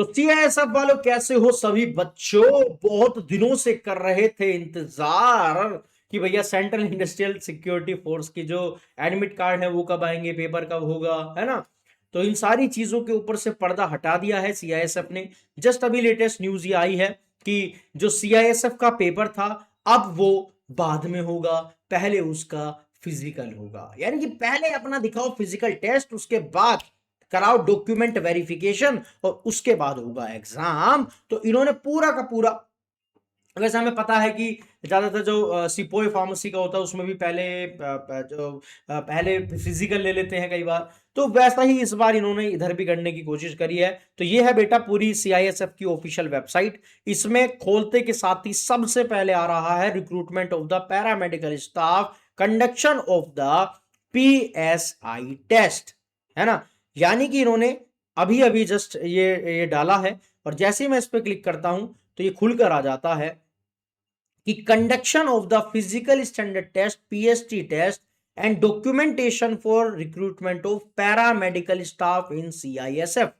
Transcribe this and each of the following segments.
तो सीआईएसएफ वालों कैसे हो सभी बच्चों, बहुत दिनों से कर रहे थे इंतजार कि भैया सेंट्रल इंडस्ट्रियल सिक्योरिटी फोर्स की जो एडमिट कार्ड है वो कब आएंगे, पेपर कब होगा, है ना। तो इन सारी चीजों के ऊपर से पर्दा हटा दिया है सीआईएसएफ ने। जस्ट अभी लेटेस्ट न्यूज ये आई है कि जो सीआईएसएफ का पेपर था अब वो बाद में होगा, पहले उसका फिजिकल होगा। यानी कि पहले अपना दिखाओ फिजिकल टेस्ट, उसके बाद कराओ डॉक्यूमेंट वेरिफिकेशन और उसके बाद होगा एग्जाम। तो इन्होंने पूरा का पूरा, वैसे हमें पता है कि ज्यादातर जो सिपोई फार्मेसी का होता है उसमें भी पहले फिजिकल ले लेते हैं कई बार, तो वैसा ही इस बार इन्होंने इधर भी करने की कोशिश करी है। तो ये है बेटा पूरी सीआईएसएफ की ऑफिशियल वेबसाइट। इसमें खोलते के साथ ही सबसे पहले आ रहा है recruitment of the paramedical staff, conduction of the PSI test, है ना। यानी कि इन्होंने अभी अभी जस्ट ये डाला है, और जैसे ही मैं इस पर क्लिक करता हूं तो ये खुलकर आ जाता है कि conduction of the physical standard test, PST test and documentation for recruitment of paramedical staff in CISF.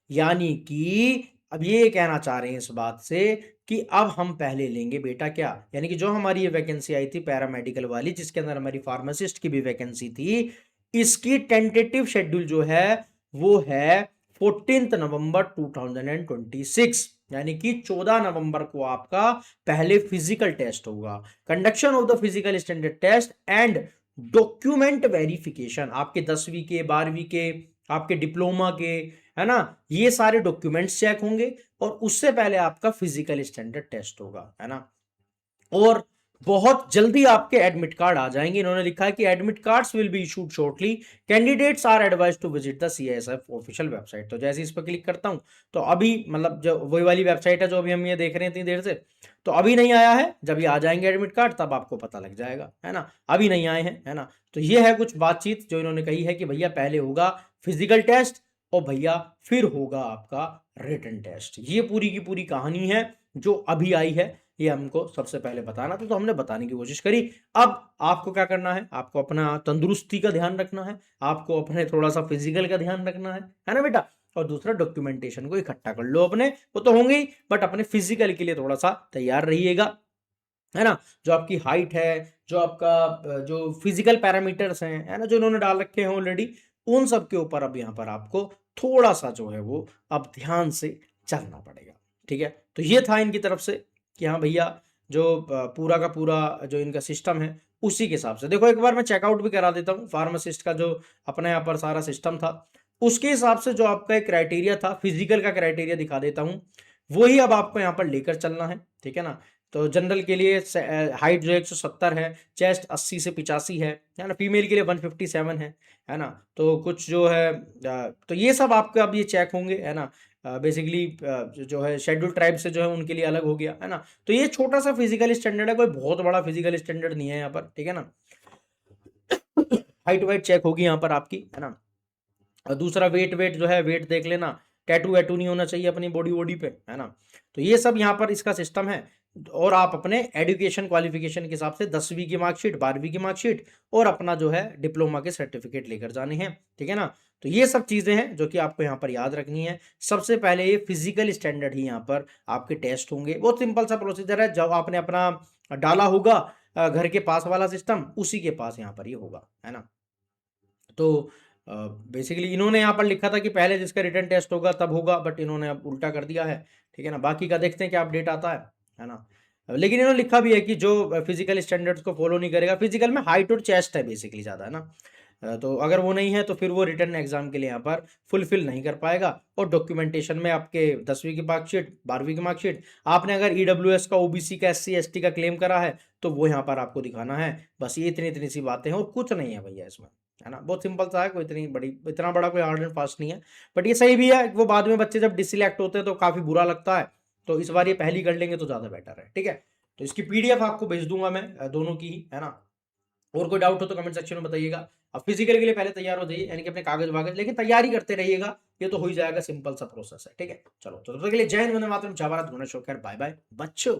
यानी कि अब ये कहना चाह रहे हैं इस बात से कि अब हम पहले लेंगे बेटा क्या, यानी कि जो हमारी ये वैकेंसी आई थी पैरामेडिकल वाली, जिसके अंदर हमारी फार्मासिस्ट की भी वैकेंसी थी, इसकी टेंटेटिव शेड्यूल जो है वो है 14 नवंबर 2026। यानी कि 14 नवंबर को आपका पहले फिजिकल टेस्ट होगा, conduction of the physical standard test and document verification, आपके 10वीं के 12वीं के आपके डिप्लोमा के, है ना, ये सारे डॉक्यूमेंट्स चेक होंगे और उससे पहले आपका फिजिकल स्टैंडर्ड टेस्ट होगा, है ना। और बहुत जल्दी आपके एडमिट कार्ड आ जाएंगे। इन्होंने लिखा है कि admit cards will be issued shortly, candidates are advised to visit the CISF official website. तो जैसे इस पर क्लिक करता हूं तो अभी मतलब जो वही वाली वेबसाइट है जो अभी हम ये देख रहे हैं इतनी देर से, तो अभी नहीं आया है। जब ये आ जाएंगे एडमिट कार्ड तब आपको पता लग जाएगा, है ना। अभी नहीं आए हैं, है ना। तो ये है कुछ बातचीत जो इन्होंने कही है कि भैया पहले होगा फिजिकल टेस्ट और भैया फिर होगा आपका रिटन टेस्ट। ये पूरी की पूरी कहानी है जो अभी आई है, ये हमको सबसे पहले बताना था तो हमने बताने की कोशिश करी। अब आपको क्या करना है, आपको अपना तंदुरुस्ती का ध्यान रखना है, आपको अपने थोड़ा सा फिजिकल का ध्यान रखना है ना बेटा। और दूसरा डॉक्यूमेंटेशन को इकट्ठा कर लो अपने, वो तो होंगे ही, बट अपने फिजिकल के लिए थोड़ा सा तैयार रहिएगा, है ना। जो आपकी हाइट है, जो आपका जो फिजिकल पैरामीटर्स हैं, है ना, जो इन्होंने डाल रखे हैं ऑलरेडी, उन सब के ऊपर अब यहाँ पर आपको थोड़ा सा जो है वो अब ध्यान से चलना पड़ेगा, ठीक है। तो ये था इनकी तरफ से कि हाँ भैया जो पूरा का पूरा जो इनका सिस्टम है उसी के हिसाब से देखो। एक बार मैं चेकआउट भी करा देता हूँ फार्मासिस्ट का जो अपने यहाँ पर सारा सिस्टम था, उसके हिसाब से जो आपका एक क्राइटेरिया था, फिजिकल का क्राइटेरिया दिखा देता हूँ, वही अब आपको यहाँ पर लेकर चलना है, ठीक है ना। तो जनरल के लिए हाइट जो 170 है, चेस्ट 80 से 85 है ना, फीमेल के लिए 157 है ना। तो कुछ जो है तो ये सब आपका अब ये चेक होंगे, है ना। बेसिकली जो है शेड्यूल ट्राइब से जो है उनके लिए अलग हो गया, है ना। तो ये छोटा सा फिजिकल स्टैंडर्ड है, कोई बहुत बड़ा फिजिकल स्टैंडर्ड नहीं है यहाँ पर, ठीक है ना। हाइट वाइट चेक होगी यहाँ पर आपकी, है ना। और दूसरा वेट वेट जो है वेट देख लेना, टैटू वैटू नहीं होना चाहिए अपनी बॉडी वॉडी पे, है ना। तो ये सब यहाँ पर इसका सिस्टम है। और आप अपने एजुकेशन क्वालिफिकेशन के हिसाब से 10वीं की मार्कशीट, 12वीं की मार्कशीट और अपना जो है डिप्लोमा के सर्टिफिकेट लेकर जाने हैं, ठीक है ना। तो ये सब चीज़ें हैं जो कि आपको यहाँ पर याद रखनी है। सबसे पहले ये फिजिकल स्टैंडर्ड ही यहाँ पर आपके टेस्ट होंगे। बहुत सिंपल सा प्रोसीजर है, जब आपने अपना डाला होगा घर के पास वाला सिस्टम, उसी के पास यहाँ पर ये होगा, है ना। तो बेसिकली इन्होंने यहाँ पर लिखा था कि पहले जिसका रिटर्न टेस्ट होगा तब होगा, बट इन्होंने अब उल्टा कर दिया है, ठीक है ना। बाकी का देखते हैं क्या अपडेट आता है ना। लेकिन इन्होंने लिखा भी है कि जो फिजिकल स्टैंडर्ड्स को फॉलो नहीं करेगा, फिजिकल में हाइट और चेस्ट है बेसिकली ज़्यादा, है ना। तो अगर वो नहीं है तो फिर वो रिटर्न एग्जाम के लिए यहाँ पर फुलफिल नहीं कर पाएगा। और डॉक्यूमेंटेशन में आपके 10वीं की मार्कशीट, 12वीं की मार्कशीट, आपने अगर ईडब्ल्यूएस का, ओबीसी का, एससी एसटी का क्लेम करा है तो वो यहाँ पर आपको दिखाना है। बस ये इतनी इतनी सी बातें हैं और कुछ नहीं है भैया इसमें, है ना। बहुत सिंपल सा है, कोई इतना बड़ा कोई हार्ड एंड फास्ट नहीं है। बट ये सही भी है, वो बाद में बच्चे जब डिसिलेक्ट होते हैं तो काफ़ी बुरा लगता है। तो इस बार ये पहली कर लेंगे तो ज़्यादा बेटर है, ठीक है। तो इसकी पीडीएफ आपको भेज दूंगा मैं दोनों की ही, है ना। और कोई डाउट हो तो कमेंट सेक्शन में बताइएगा। अब फिजिकल के लिए पहले तैयार हो जाइए, यानी कि अपने कागज वागज, लेकिन तैयारी करते रहिएगा, ये तो हो ही जाएगा, सिंपल सा प्रोसेस है, ठीक है। चलो तो तब तक के लिए जय हिंद, वंदे मातरम, जय भारत, गणेश, बाय बाय बच्चों।